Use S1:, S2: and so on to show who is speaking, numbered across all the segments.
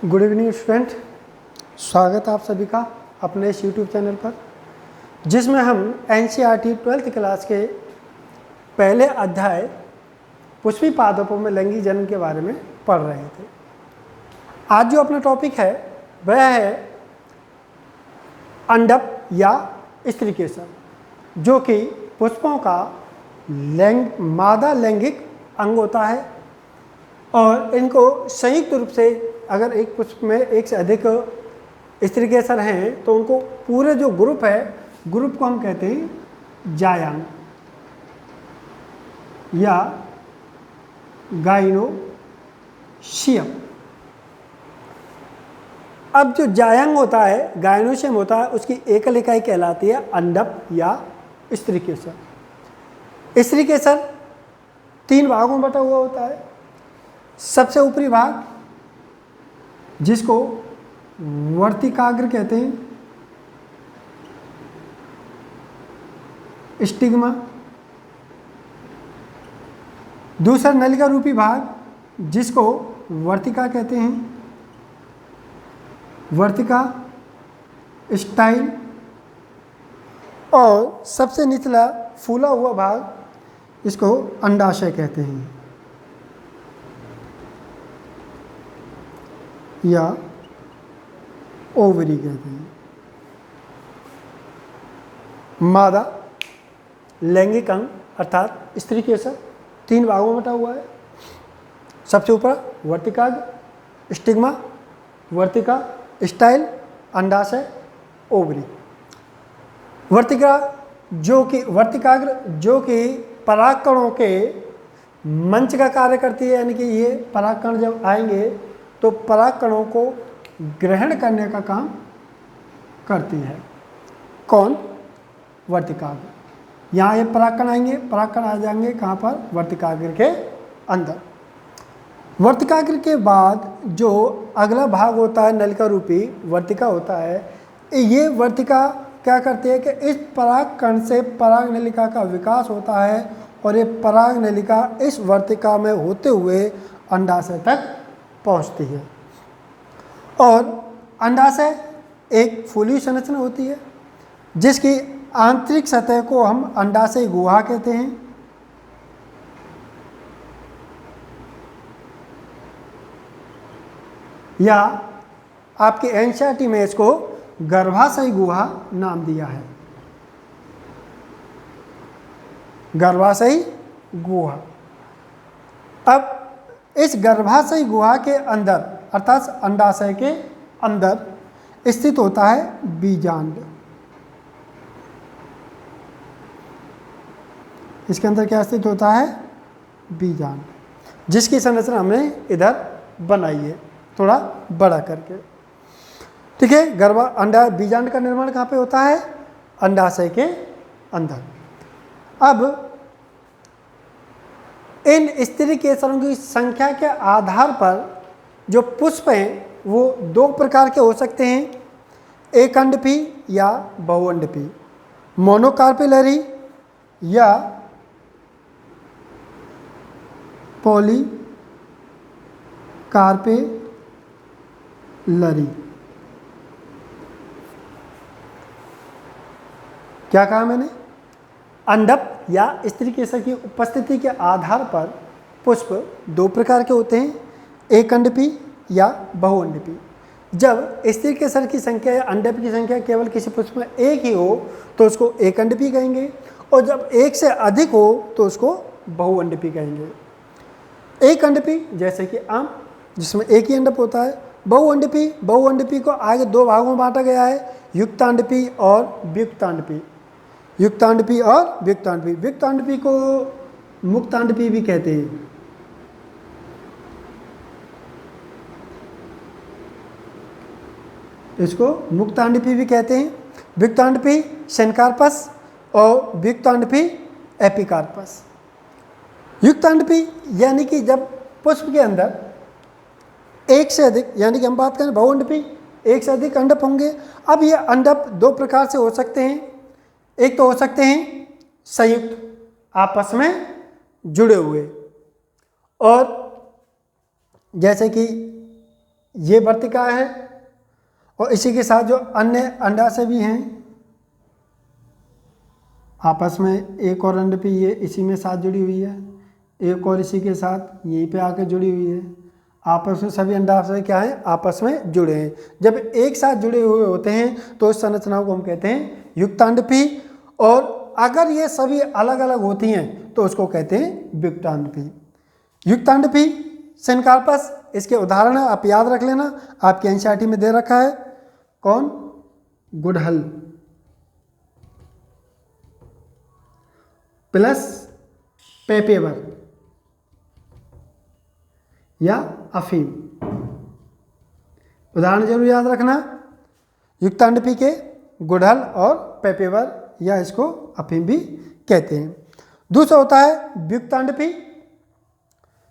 S1: Good evening student, स्वागत है आप सभी का अपने इस यूट्यूब चैनल पर, जिसमें हम एनसीईआरटी 12th क्लास के पहले अध्याय पुष्पी पादपों में लैंगिक जनन के बारे में पढ़ रहे थे। आज जो अपना टॉपिक है वह है अंडप या स्त्रीकेसर, जो कि पुष्पों का मादा लैंगिक अंग होता है और इनको संयुक्त रूप से अगर एक पुष्प में एक से अधिक स्त्रीकेसर हैं तो उनको पूरे जो ग्रुप है, ग्रुप को हम कहते हैं जायांग या गाइनोशियम। अब जो जायांग होता है, गाइनोशियम होता है, उसकी एकल इकाई कहलाती है अंडप या स्त्रीकेसर। स्त्रीकेसर 3 भागों में बटा हुआ होता है। सबसे ऊपरी भाग जिसको वर्तिकाग्र कहते हैं, स्टिग्मा। दूसरा नलिका रूपी भाग जिसको वर्तिका कहते हैं, वर्तिका स्टाइल। और सबसे निचला फूला हुआ भाग इसको अंडाशय कहते हैं या ओवरी कहते हैं। मादा लैंगिक अंग अर्थात स्त्रीकेसर 3 भागों में बटा हुआ है। सबसे ऊपर वर्तिकाग्र, स्टिग्मा, वर्तिका स्टाइल, अंडाशय, ओवरी। वर्तिकाग्र जो कि परागकणों के मंच का कार्य करती है, यानी कि ये परागकण जब आएंगे तो परागकणों को ग्रहण करने का काम करती है। कौन? वर्तिकाग्र। यहाँ ये परागकण आएंगे, परागकण आ जाएंगे कहाँ पर? वर्तिकाग्र के अंदर। वर्तिकाग्र के बाद जो अगला भाग होता है नलिका रूपी वर्तिका होता है। ये वर्तिका क्या करती है कि इस परागकण से पराग नलिका का विकास होता है और ये पराग नलिका इस वर्तिका में होते हुए अंडाशय तक पहुंचती है। और अंडाशय एक फूली संरचना होती है जिसकी आंतरिक सतह को हम अंडाशय गुहा कहते हैं। या आपके एनसीईआरटी में इसको गर्भाशय गुहा नाम दिया है। गर्भाशय गुहा। अब इस गर्भाशय गुहा के अंदर अर्थात अंडाशय के अंदर स्थित होता है बीजांड। इसके अंदर क्या स्थित होता है? बीजांड, जिसकी संरचना हमने इधर बनाई है थोड़ा बड़ा करके। ठीक है। बीजांड का निर्माण कहाँ पे होता है? अंडाशय के अंदर। अब इन स्त्रीकेसरों की संख्या के आधार पर जो पुष्प हैं वो 2 प्रकार के हो सकते हैं, एकअंडपी या बहुअंडपी, मोनोकार्पेलरी या पॉलीकार्पेलरी। क्या कहा मैंने? अंडप या स्त्रीकेसर की उपस्थिति के आधार पर पुष्प 2 प्रकार के होते हैं, एकअंडपी या बहुअंडपी। जब स्त्रीकेसर की संख्या या अंडप की संख्या केवल किसी पुष्प में एक ही हो तो उसको एकअंडपी कहेंगे, और जब एक से अधिक हो तो उसको बहुअंडपी कहेंगे। एकअंडपी जैसे कि आम, जिसमें एक ही अंडप होता है। बहुअंडपी को आगे 2 भागों में बांटा गया है, युक्तांडपी और वियुक्तांडपी। युक्तांडपी और वियुक्तांडपी। वियुक्तांडपी को मुक्तांडपी भी कहते हैं। इसको मुक्तांडपी भी कहते हैं। वियुक्तांडपी सेनकार्पस और वियुक्तांडपी एपिकार्पस। युक्तांडपी यानी कि जब पुष्प के अंदर एक से अधिक, यानी कि हम बात करें बहुअंडपी, एक से अधिक अंडप होंगे। अब ये अंडप 2 प्रकार से हो सकते हैं। एक तो हो सकते हैं संयुक्त, आपस में जुड़े हुए, और जैसे कि ये वर्तिका है, और इसी के साथ जो अन्य अंडाशय भी हैं आपस में, एक और अंड पे ये इसी में साथ जुड़ी हुई है, एक और इसी के साथ यहीं पे आकर जुड़ी हुई है। आपस में सभी अंडाशय क्या है, आपस में जुड़े हैं। जब एक साथ जुड़े हुए होते हैं तो इस संरचना को हम कहते हैं युक्तांडपी, और अगर ये सभी अलग अलग होती हैं तो उसको कहते हैं वियुक्तांडपी। युक्तांडपी सेनकार्पस, इसके उदाहरण है, आप याद रख लेना, आपके एनसीईआरटी में दे रखा है। कौन? गुड़हल प्लस पेपेवर या अफीम। उदाहरण जरूर याद रखना, युक्तांडपी के गुड़हल और पेपेवर, या इसको अफीम भी कहते हैं। दूसरा होता है व्युक्तांडपी।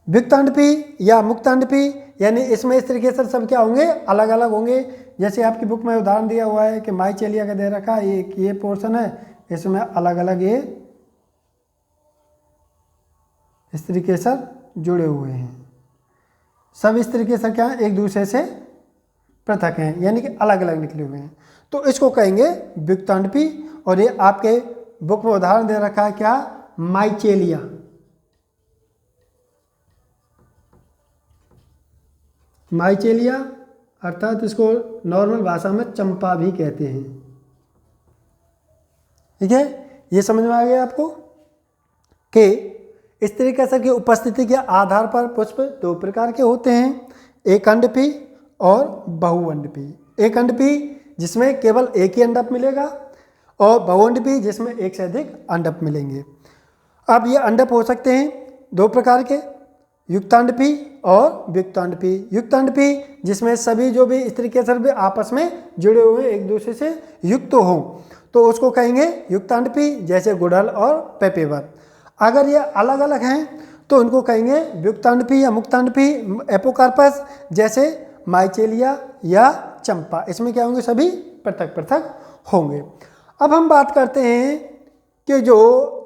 S1: व्युक्तांडपी या मुक्तांडपी, यानी इसमें इस तरीके से सब क्या होंगे, अलग अलग होंगे। जैसे आपकी बुक में उदाहरण दिया हुआ है कि माइचेलिया का दे रखा है, ये पोर्शन है, इसमें अलग अलग ये इस तरीके से जुड़े हुए हैं, सब इस तरीके से क्या एक दूसरे से पृथक हैं, यानी कि अलग अलग निकले हुए हैं, तो इसको कहेंगे व्युक्तांडपी। और ये आपके बुक में उदाहरण दे रखा है क्या, माइचेलिया। माइचेलिया अर्थात इसको नॉर्मल भाषा में चंपा भी कहते हैं। ठीक है, ये समझ में आ गया आपको कि इस तरीके से की उपस्थिति के आधार पर पुष्प दो प्रकार के होते हैं, एक अंडपी और बहुअंडपी। एक अंडपी जिसमें केवल एक ही अंडप मिलेगा, और बहुअंडपी जिसमें एक से अधिक अंडप मिलेंगे। अब ये अंडप हो सकते हैं दो प्रकार के, युक्तांडपी और व्युक्तांडपी। युक्तांडपी जिसमें सभी जो भी इस तरीके से भी आपस में जुड़े हुए एक दूसरे से युक्त हों तो उसको कहेंगे युक्तांडपी, जैसे गुड़हल और पेपेवर। अगर ये अलग अलग हैं तो उनको कहेंगे व्युक्तांडपी या मुक्तांडपी। एपोकार्पस जैसे माइचेलिया या चंपा, इसमें क्या होंगे, सभी पृथक पृथक होंगे। अब हम बात करते हैं कि जो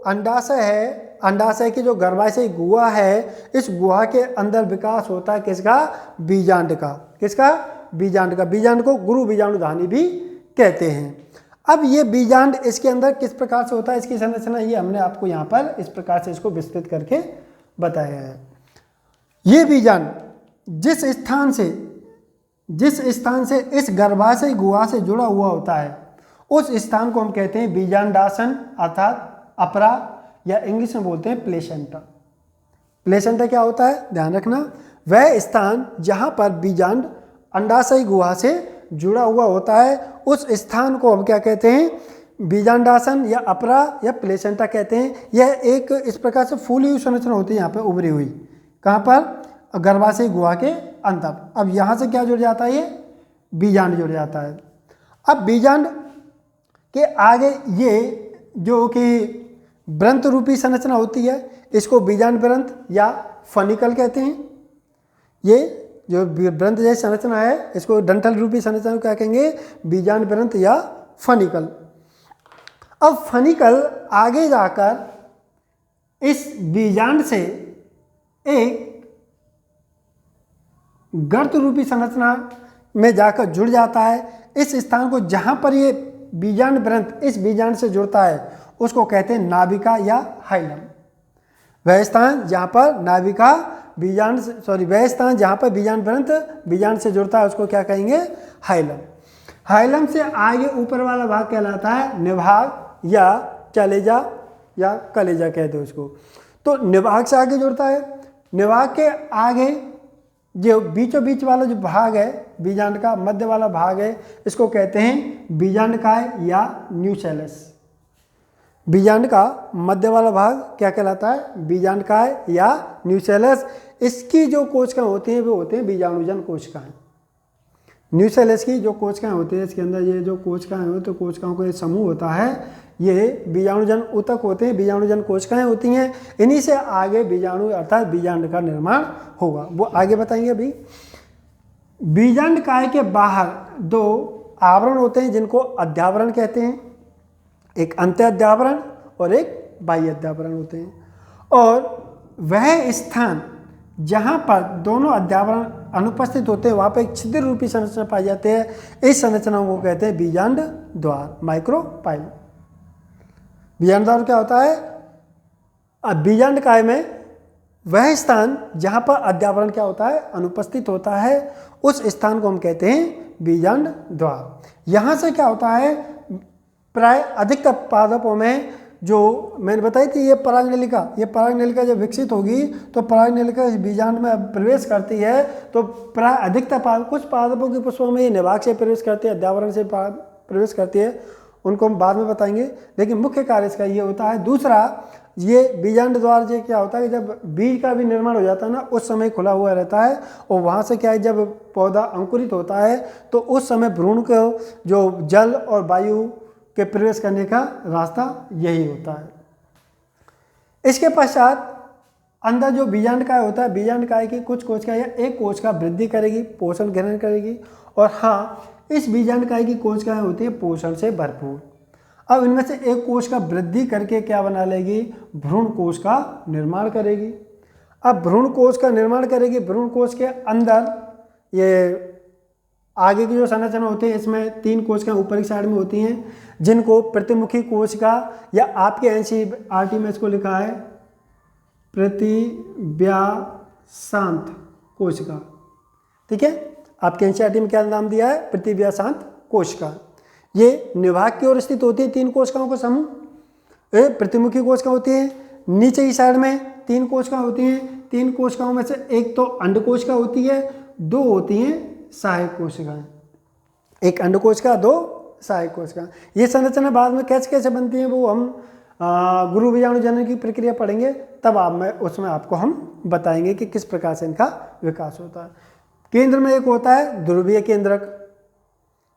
S1: अंडाशय है, अंडाशय की जो गर्भाशय गुहा है, इस गुहा के अंदर विकास होता है किसका, बीजांड का। किसका, बीजांड का। बीजांड को गुरु बीजाणुधानी भी कहते हैं। अब ये बीजांड इसके अंदर किस प्रकार से होता है, इसकी संरचना ये हमने आपको यहाँ पर इस प्रकार से इसको विस्तृत करके बताया है। ये बीजांड जिस स्थान से इस गर्भाशय गुहा से जुड़ा हुआ होता है, उस स्थान को हम कहते हैं बीजांडासन अर्थात अपरा, या इंग्लिश में बोलते हैं प्लेसेंटा। प्लेसेंटा क्या होता है, ध्यान रखना, वह स्थान जहाँ पर बीजांड अंडाशय गुहा से जुड़ा हुआ होता है, उस स्थान को हम क्या कहते हैं, बीजांडासन या अपरा या प्लेसेंटा कहते हैं। यह एक इस प्रकार से फूली हुई संरचना होती है यहाँ पे उभरी हुई, कहाँ पर, गर्भाशय गुहा के अंदर। अब यहाँ से क्या जुड़ जाता है, ये बीजांड जुड़ जाता है। अब बीजांड के आगे ये जो कि व्रंत रूपी संरचना होती है, इसको बीजांड व्रंत या फनिकल कहते हैं। ये जो व्रंत जैसी संरचना है, इसको डंठल रूपी संरचना को क्या कहेंगे, बीजांड व्रंत या फनिकल। अब फनिकल आगे जाकर इस बीजांड से एक गर्त रूपी संरचना में जाकर जुड़ जाता है। इस स्थान को जहाँ पर ये बीजांड व्रंत इस बीजांड से जुड़ता है उसको कहते हैं नाभिका या हाइलम। वह स्थान जहाँ पर नाभिका बीजांड वह स्थान जहाँ पर बीजांड व्रंत बीजांड से जुड़ता है उसको क्या कहेंगे, हाइलम। हाइलम से आगे ऊपर वाला भाग कहलाता है निभाग या कलेजा या कलेजा कहते हैं उसको। तो निभाग से आगे जुड़ता है। निभाग के आगे जो बीचों बीच वाला जो भाग है बीजांड का, मध्य वाला भाग है, इसको कहते हैं बीजांडकाय या न्यूसेलस। बीजांड का मध्य वाला भाग क्या कहलाता है, बीजांडकाय या न्यूसेलस। इसकी जो कोशिकाएं होती हैं वो होते हैं बीजाणुजन कोशिकाएं। न्यूसेलस की जो कोशिकाएं होती है, इसके अंदर ये जो कोशिकाएं होती है, कोशिकाओं का एक समूह होता है, ये बीजाणुजन ऊतक होते हैं, बीजाणुजन कोशिकाएं होती हैं। इन्हीं से आगे बीजाणु अर्थात बीजांड का निर्माण होगा, वो आगे बताएंगे। अभी बीजांडकाय के बाहर दो आवरण होते हैं जिनको अध्यावरण कहते हैं, एक अंत्य अध्यावरण और एक बाह्य अध्यावरण होते हैं। और वह स्थान जहाँ पर दोनों अनुपस्थित होते हैं वहाँ पे एक छिद्र रूपी संरचना पाई जाती है। इस संरचनाओं को कहते हैं बीजांड द्वार, माइक्रोपाइल। बीजांड द्वार क्या होता है? अब बीजांड काय में वह स्थान जहाँ पर अध्यावरण क्या होता है? अनुपस्थित होता है, उस स्थान को हम कहते हैं बीजांड द्वार। यहाँ से क्या होता है, प्राय अधिकतर पादपों में जो मैंने बताई थी ये परागनलिका जब विकसित होगी तो परागनलिका इस बीजांड में प्रवेश करती है, तो प्राय अधिकतर कुछ पादपों के पुष्पों में ये निभाग से प्रवेश करती है, अध्यावरण से प्रवेश करती है, उनको हम बाद में बताएंगे। लेकिन मुख्य कार्य इसका ये होता है। दूसरा, ये बीजांड द्वार जो क्या होता है कि जब बीज का भी निर्माण हो जाता है ना, उस समय खुला हुआ रहता है, और वहाँ से क्या है, जब पौधा अंकुरित होता है तो उस समय भ्रूण को जो जल और वायु के प्रवेश करने का रास्ता यही होता है। इसके पश्चात अंदर जो बीजांड काय होता है, बीजांड काय की कुछ कोशिकाएं या एक कोशिका वृद्धि करेगी, पोषण ग्रहण करेगी, और हाँ, इस बीजांड काय की कोशिकाएं होती है पोषण से भरपूर। अब इनमें से एक कोश का वृद्धि करके क्या बना लेगी? भ्रूण कोश का निर्माण करेगी। अब भ्रूण कोश का निर्माण करेगी, भ्रूण कोश के अंदर ये आगे की जो संरचना होती है, इसमें 3 कोशिकाएं ऊपर की साइड में होती हैं, जिनको प्रतिमुखी कोशिका, या आपके एनसीईआरटी में इसको लिखा है प्रतिव्यासांत कोशिका। ठीक है, आपके एनसीईआरटी में क्या नाम दिया है? प्रतिव्यासांत कोशिका। ये निभाग की ओर स्थित होती है 3 कोशिकाओं का समूह। प्रतिमुखी कोशिका होती है, नीचे की साइड में 3 कोशिकाएं होती हैं। 3 कोशिकाओं में से एक तो अंड कोशिका होती है, 2 होती हैं सहायक कोशिकाएं। एक अंड कोशिका, 2 सहायक कोशिका। ये संरचना बाद में कैसे कैसे बनती है वो हम गुरु बीजाणु जनन की प्रक्रिया पढ़ेंगे, तब उसमें आपको हम बताएंगे कि किस प्रकार से इनका विकास होता है। केंद्र में एक होता है ध्रुवीय केंद्रक।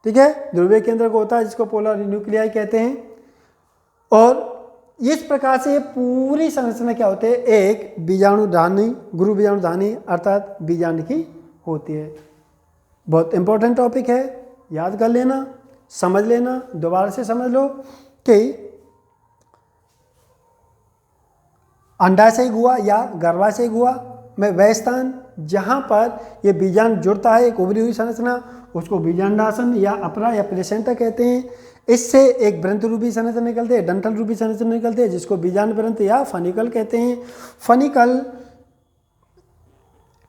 S1: ठीक है, ध्रुवीय केंद्रक होता है जिसको पोलर न्यूक्लियाई कहते हैं। और इस प्रकार से ये पूरी संरचना क्या होती है? एक बीजाणुधानी, गुरु बीजाणुधानी अर्थात बीजांड की होती है। बहुत इंपॉर्टेंट टॉपिक है, याद कर लेना, समझ लेना, दोबारा से समझ लो कि अंडाशय गुहा या गर्भाशय गुहा में वह स्थान जहाँ पर ये बीजांड जुड़ता है, एक उभरी हुई संरचना, उसको बीजांडासन या अपरा या प्लेसेंटा कहते हैं। इससे एक ग्रंथ रूपी संरचना निकलती है, डंठल रूपी संरचना निकलती है, जिसको बीजांड ग्रंथ या फनिकल कहते हैं। फनिकल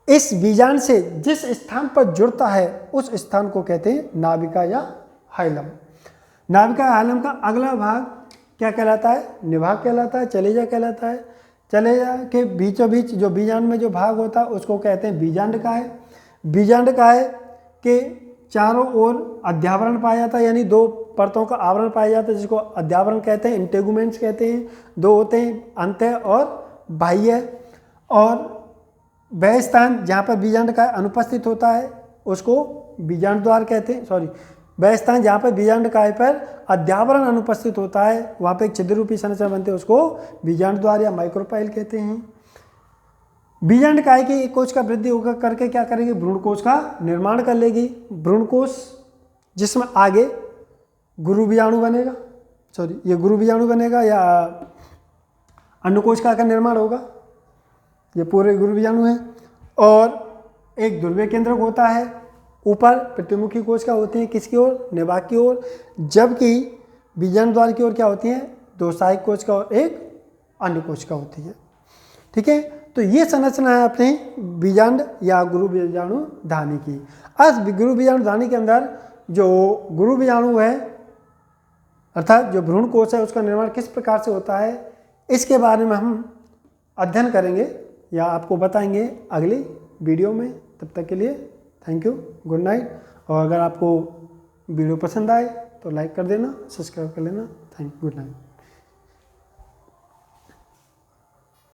S1: इस बीजांड से जिस स्थान पर जुड़ता है उस स्थान को कहते हैं नाभिका या हाइलम। नाभिका या हाइलम का अगला भाग क्या कहलाता है? निभाग कहलाता है, चलेजा कहलाता है। चलेजा के बीचों बीच जो बीजांड में जो भाग होता है उसको कहते हैं बीजांड काय। बीजांड काय के चारों ओर अध्यावरण पाया जाता है, यानी 2 परतों का आवरण पाया जाता है, जिसको अध्यावरण कहते हैं, इंटेगुमेंट्स कहते हैं। 2 होते हैं, अंतः और बाह्य। और वह स्थान जहाँ पर बीजांड काय अनुपस्थित होता है उसको बीजांड द्वार कहते हैं। वह स्थान जहाँ पर बीजांड काय पर अध्यावरण अनुपस्थित होता है, वहाँ पर एक छिद्र रूपी संरचना बनती है, उसको बीजांड द्वार या माइक्रोपाइल कहते हैं। बीजांड काय की एक कोश का वृद्धि होकर करके क्या करेगी? भ्रूण कोश का निर्माण कर लेगी। भ्रूण कोश जिसमें आगे गुरु बीजाणु बनेगा, ये गुरु बीजाणु बनेगा या अंडकोश का निर्माण होगा, ये पूरे गुरु बीजाणु हैं। और एक ध्रुवीय केंद्रक होता है, ऊपर प्रतिमुखी कोशिका होती है, किसकी ओर? निभाग की ओर। जबकि बीजांड द्वार की ओर क्या होती है? 2 सहायक कोशिका और एक अंड कोशिका होती है। ठीक है, तो ये संरचना है अपने बीजांड या गुरु बीजाणु धानी की। आज गुरु बीजाणु धानी के अंदर जो गुरु बीजाणु है अर्थात जो भ्रूण कोश है उसका निर्माण किस प्रकार से होता है, इसके बारे में हम अध्ययन करेंगे या आपको बताएंगे अगली वीडियो में। तब तक के लिए थैंक यू, गुड नाइट। और अगर आपको वीडियो पसंद आए तो लाइक कर देना, सब्सक्राइब कर लेना। Thank you, good night.